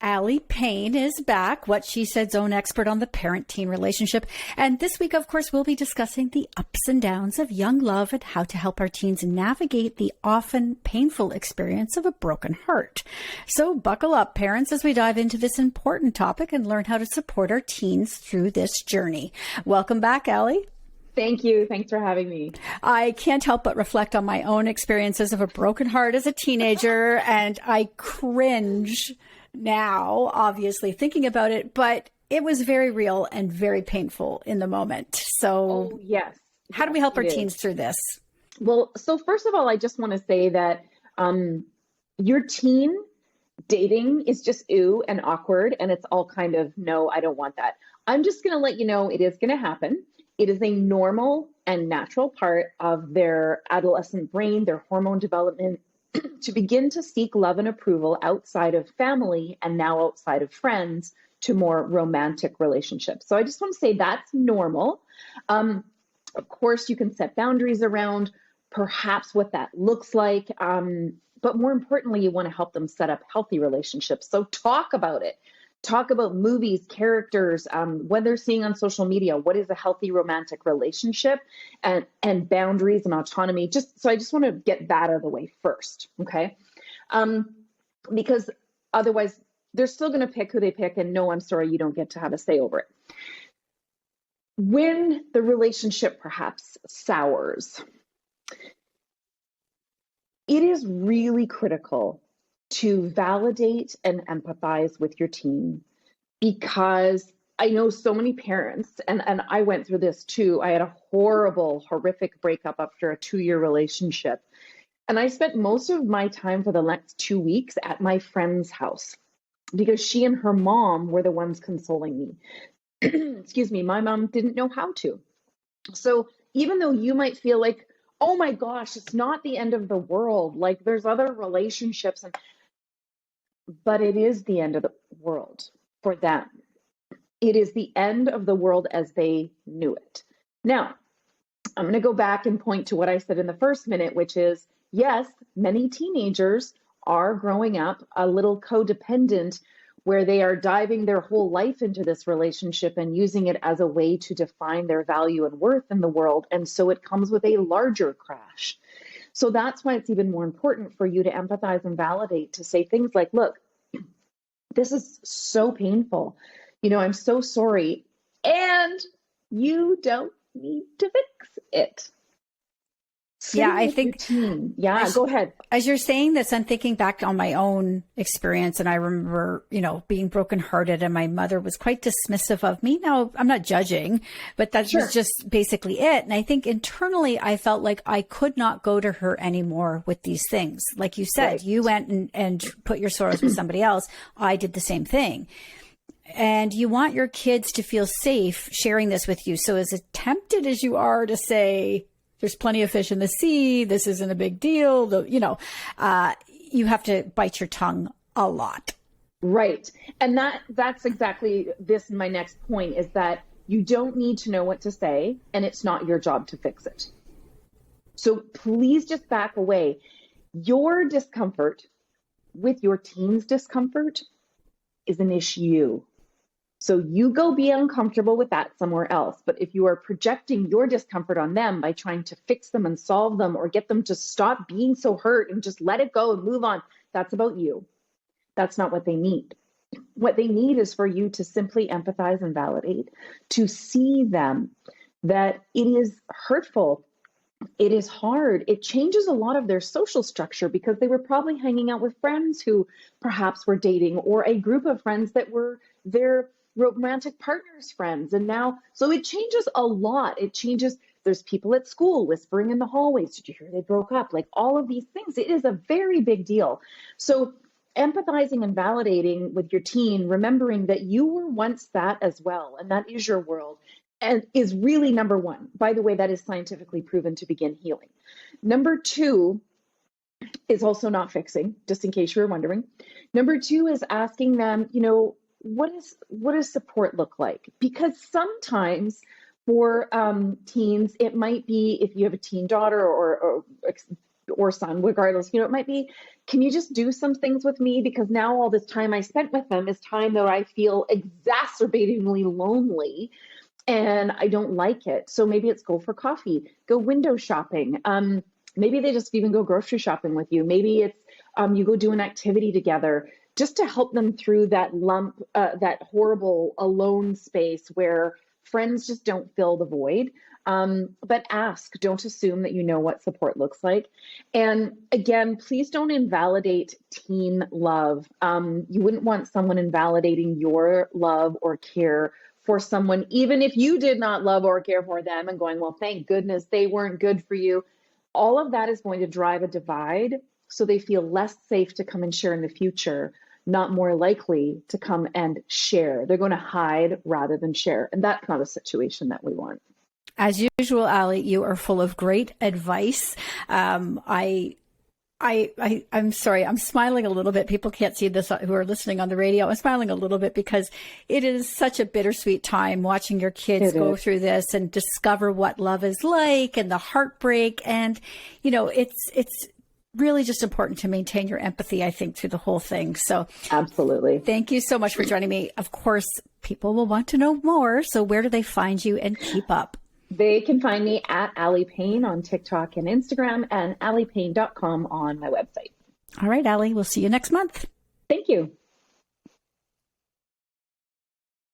Aly Pain is back, What She Said's own expert on the parent-teen relationship. And this week, of course, we'll be discussing the ups and downs of young love and how to help our teens navigate the often painful experience of a broken heart. So buckle up, parents, as we dive into this important topic and learn how to support our teens through this journey. Welcome back, Aly. Thank you. Thanks for having me. I can't help but reflect on my own experiences of a broken heart as a teenager, and I cringe now, obviously, thinking about it, but it was very real and very painful in the moment. So yes. How do we help our teens through this? Well, so first of all, I just want to say that your teen dating is just ooh and awkward, and it's all kind of, no, I don't want that. I'm just going to let you know it is going to happen. It is a normal and natural part of their adolescent brain, their hormone development, to begin to seek love and approval outside of family and now outside of friends to more romantic relationships. So I just want to say that's normal. Of course, you can set boundaries around perhaps what that looks like. But more importantly, you want to help them set up healthy relationships. So talk about it. Talk about movies, characters, what they're seeing on social media, what is a healthy romantic relationship, and boundaries and autonomy. So I just want to get that out of the way first, okay? Because otherwise they're still going to pick who they pick, and no, I'm sorry, you don't get to have a say over it. When the relationship perhaps sours, it is really critical to validate and empathize with your teen, because I know so many parents, and I went through this too. I had a horrific breakup after a 2-year relationship. And I spent most of my time for the next 2 weeks at my friend's house because she and her mom were the ones consoling me. Excuse me, my mom didn't know how to. So even though you might feel like, oh my gosh, it's not the end of the world, like there's other relationships, but it is the end of the world for them. It is the end of the world as they knew it. Now, I'm going to go back and point to what I said in the first minute, which is, yes, many teenagers are growing up a little codependent, where they are diving their whole life into this relationship and using it as a way to define their value and worth in the world. And so it comes with a larger crash. So that's why it's even more important for you to empathize and validate, to say things like, look, this is so painful. I'm so sorry. And you don't need to fix it. Yeah, I think. Yeah, go ahead. As you're saying this, I'm thinking back on my own experience. And I remember, being brokenhearted, and my mother was quite dismissive of me. Now, I'm not judging, but that was just basically it. And I think internally, I felt like I could not go to her anymore with these things. Like you said, right. You went and put your sorrows with somebody else. I did the same thing. And you want your kids to feel safe sharing this with you. So as tempted as you are to say, there's plenty of fish in the sea, this isn't a big deal, you have to bite your tongue a lot. Right. And that's exactly this. My next point is that you don't need to know what to say, and it's not your job to fix it. So please just back away. Your discomfort with your teen's discomfort is an issue. So you go be uncomfortable with that somewhere else. But if you are projecting your discomfort on them by trying to fix them and solve them, or get them to stop being so hurt and just let it go and move on, that's about you. That's not what they need. What they need is for you to simply empathize and validate, to see them that it is hurtful. It is hard. It changes a lot of their social structure, because they were probably hanging out with friends who perhaps were dating, or a group of friends that were their romantic partner's friends. And now, so it changes a lot. It changes. There's people at school whispering in the hallways, did you hear they broke up? Like all of these things. It is a very big deal. So empathizing and validating with your teen, remembering that you were once that as well, and that is your world, and is really number one. By the way, that is scientifically proven to begin healing. Number two is also not fixing, just in case you were wondering. Number two is asking them, what does support look like? Because sometimes for teens, it might be, if you have a teen daughter or or son, regardless, it might be, can you just do some things with me? Because now all this time I spent with them is time that I feel exacerbatingly lonely and I don't like it. So maybe it's go for coffee, go window shopping. Maybe they just even go grocery shopping with you. Maybe it's you go do an activity together just to help them through that that horrible alone space where friends just don't fill the void. But ask, don't assume that you know what support looks like. And again, please don't invalidate teen love. You wouldn't want someone invalidating your love or care for someone, even if you did not love or care for them, and going, well, thank goodness they weren't good for you. All of that is going to drive a divide, so they feel less safe to come and share in the future, not more likely to come and share. They're going to hide rather than share. And that's not a situation that we want. As usual, Aly, you are full of great advice. I'm sorry, I'm smiling a little bit. People can't see this who are listening on the radio. I'm smiling a little bit because it is such a bittersweet time watching your kids go through this and discover what love is like and the heartbreak. And, it's really just important to maintain your empathy, I think, through the whole thing. So absolutely. Thank you so much for joining me. Of course, people will want to know more. So where do they find you and keep up? They can find me at Aly Pain on TikTok and Instagram, and alypain.com on my website. All right, Aly, we'll see you next month. Thank you.